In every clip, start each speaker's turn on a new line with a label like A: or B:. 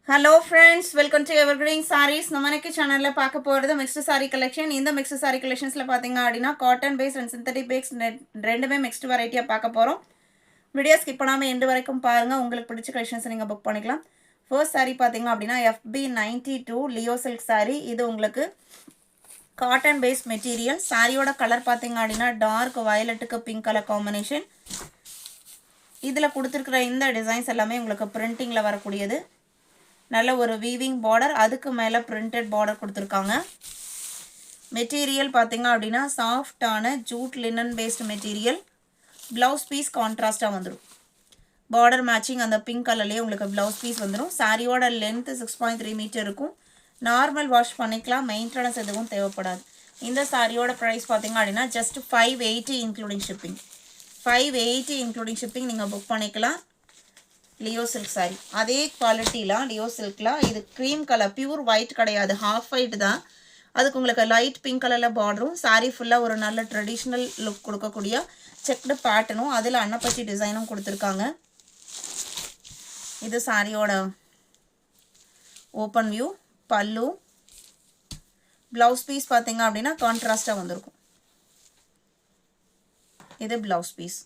A: Hello friends, welcome to Evergreen Sarees. நம்மனக்கு சேனல்ல பார்க்க போறது mixed saree collection. இந்த mixed saree collectionsல பாத்தீங்க அப்படினா cotton based and synthetic based ரெண்டுமே mixed variety பார்க்க போறோம். வீடியோ ஸ்கிப் பண்ணாம எண்ட் வரைக்கும் பாருங்க. உங்களுக்கு பிடிச்ச collections நீங்க புக் பண்ணிக்கலாம். First saree பாத்தீங்க அப்படினா FB92 Leo silk saree. இது உங்களுக்கு cotton based material. சாரியோட கலர் பாத்தீங்க அப்படினா dark violetக்கு pink color combination. இதுல கொடுத்திருக்கிற இந்த டிசைன்ஸ் எல்லாமே உங்களுக்கு printingல வரக்கூடியது. நல்ல ஒரு வீவிங் border அதுக்கு மேல printed border கொடுத்திருக்காங்க. மெட்டீரியல் பாத்தீங்க அப்படினா சாஃப்ட்டான jute linen based material. Blouse piece கான்ட்ராஸ்டா வந்துரும். border matching அந்த பிங்க் கலர்லயே உங்களுக்கு ப்ளவுஸ் பீஸ் வந்துரும். சாரியோட லெந்த் 6.3 மீட்டர் இருக்கும். நார்மல் வாஷ் பண்ணிக்கலாம். மெயின்டனன்ஸ் எதுவும் தேவைப்படாது. இந்த சாரியோட பிரைஸ் பாத்தீங்க அப்படினா just 580 including shipping. 580 including shipping நீங்க புக் பண்ணிக்கலாம். Leo silk saree. அதே குவாலிட்டில Leo silkல இது cream color pure white கிடையாது. half white தான். அதுக்கு உங்களுக்கு light pink colorல borderம் saree full ஒரு நல்ல traditional look கொடுக்கக்கூடிய checked patternம் அதுல அன்னப்பச்சி டிசைனும் கொடுத்திருக்காங்க. இது சாரியோட open view பல்லு blouse piece பாத்தீங்க அப்படினா கான்ட்ராஸ்டா வந்திருக்கும். இது blouse piece.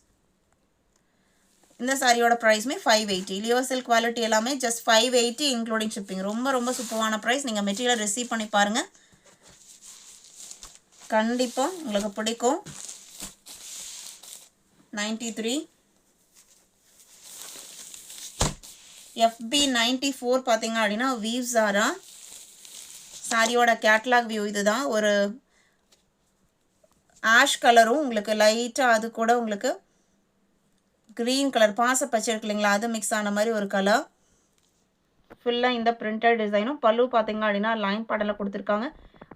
A: இந்த சாரியோட பிரைஸ்மே 580. Leo silk குவாலிட்டி எல்லாமே just 580 including shipping. ரொம்ப சூப்பரான பிரைஸ். நீங்க மெட்டீரியல் ரிசீவ் பண்ணி பாருங்க. கண்டிப்பா உங்களுக்கு பிடிக்கும். 93 FB94 பாத்தீங்க அப்படினா weave zara. சாரியோட கேட்டலாக் வியூ இதுதான். ஒரு ஆஷ் கலரும் உங்களுக்கு லைட்டா அது கூட உங்களுக்கு green color பாச பச்சை இருக்கு இல்லீங்களா அது mix ஆன மாதிரி ஒரு கலர் ஃபுல்லா இந்த printed டிசைனும் பல்லு பாத்தீங்க அப்படினா லைன் பேட்டர்ன்ல கொடுத்திருக்காங்க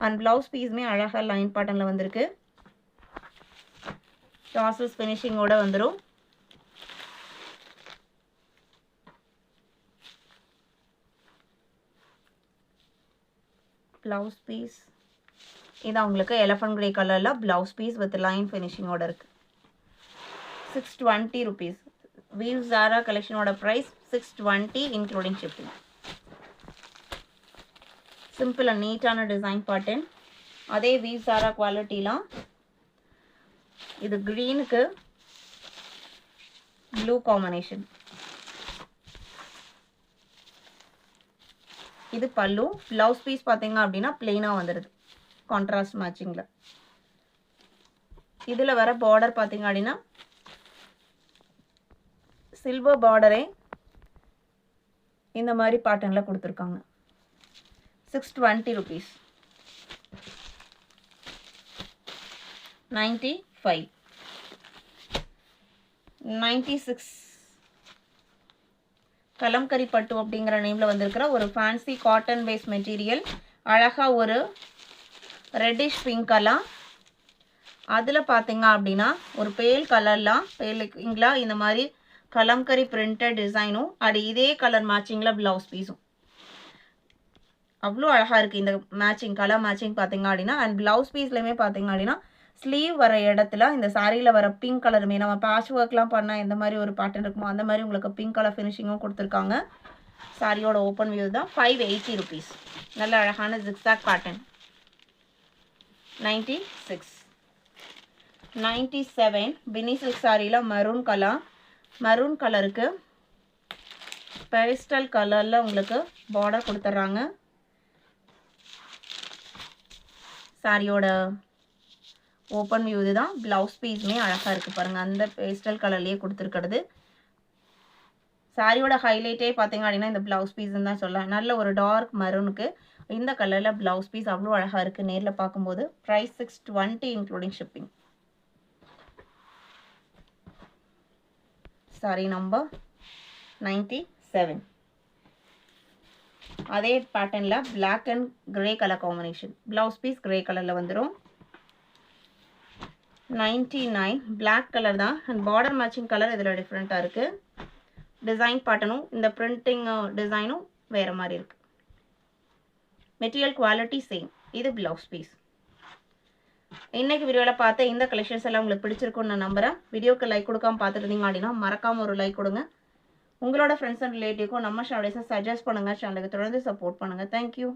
A: and blouse pieceமே அழகா லைன் பேட்டர்ன்ல வந்திருக்கு டாசல்ஸ் finishing ஓட வந்துரும் blouse piece இது உங்களுக்கு elephant grey கலர்ல blouse piece with line finishing ஓட இருக்கு 620 rupees. Weave Zara collection oda price 620 including shipping. Simple and neat ana design pattern. Adhe Weave Zara quality la. Idu green ku blue combination. Idu pallu blouse piece pathinga appadina plain ah vandirudhu. Contrast matching la. Idhula vara border pathinga appadina silver border இந்த மாதிரி பேட்டர்ன்ல கொடுத்திருக்காங்க 620 rupees 95 96 kalamkari பட்டு அப்படிங்கற நேம்ல வந்திருக்கிற ஒரு fancy cotton base material அழகா ஒரு ரெட்டிஷ் பிங்க் கலர் அதுல பாத்தீங்க அப்படினா ஒரு பேல் கலர்ல பேல்ங்களா இந்த மாதிரி கலம்கரி printed டிசைனும் அடி இதே கலர் மேட்சிங்ல blouse பீஸும் அவ்ளோ அழகா இருக்கு இந்த மேட்சிங் கலர் மேட்சிங் பாத்தீங்க அப்படினா and blouse பீஸ்லயே பாத்தீங்க அப்படினா ஸ்லீவ் வர இடத்துல இந்த சாரியில வர பிங்க் கலருமே நம்ம patch workலாம் பண்ணா இந்த மாதிரி ஒரு பேட்டர்ன் இருக்குமோ அந்த மாதிரி உங்களுக்கு பிங்க் கலர் ஃபினிஷிங்கும் கொடுத்திருக்காங்க சாரியோட ஓபன் வியூ தான் 580 rupees நல்ல அழகான zigzag pattern 96 97 Bini silk சாரியில maroon colour maroon கலருக்கு பேஸ்டல் கலர்ல உங்களுக்கு border கொடுத்தறாங்க சாரியோட ஓபன் வியூ இதுதான் blouse பீஸ்மே அழகா இருக்கு பாருங்க அந்த பேஸ்டல் கலர்லயே கொடுத்திருக்கிறது சாரியோட ஹைலைட்டே பாத்தீங்க அப்படினா இந்த blouse பீஸ் தான் சொல்லலாம் நல்ல ஒரு டார்க் maroonக்கு இந்த கலர்ல blouse பீஸ் அவ்ளோ அழகா இருக்கு நேர்ல பாக்கும்போது price 620 including shipping saree number 97 அதே பேட்டர்ன்ல black and grey color combination blouse piece grey கலர்ல வந்துரும் 99 black color தான் and border matching color இதுல டிஃபரண்டா இருக்கு டிசைன் பேட்டர்னும் இந்த printing டிசைனும் வேற மாதிரி இருக்கு மெட்டீரியல் குவாலிட்டி சேம் இது blouse piece இன்னைக்கு வீடியோல பார்த்த இந்த கலெக்ஷன்ஸ் எல்லாம் உங்களுக்கு பிடிச்சிருக்கும்னு நான் நம்புறேன் வீடியோக்கு லைக் கொடுக்காம பார்த்துட்டு இருந்தீங்க அப்படினா மறக்காம ஒரு லைக் கொடுங்க உங்களோட ஃப்ரெண்ட்ஸ் அண்ட் ரிலேட்டிவ்க்கும் நம்ம சேனலை சஜஸ்ட் பண்ணுங்கள். சேனலுக்கு தொடர்ந்து சப்போர்ட் பண்ணுங்கள். தேங்க்யூ.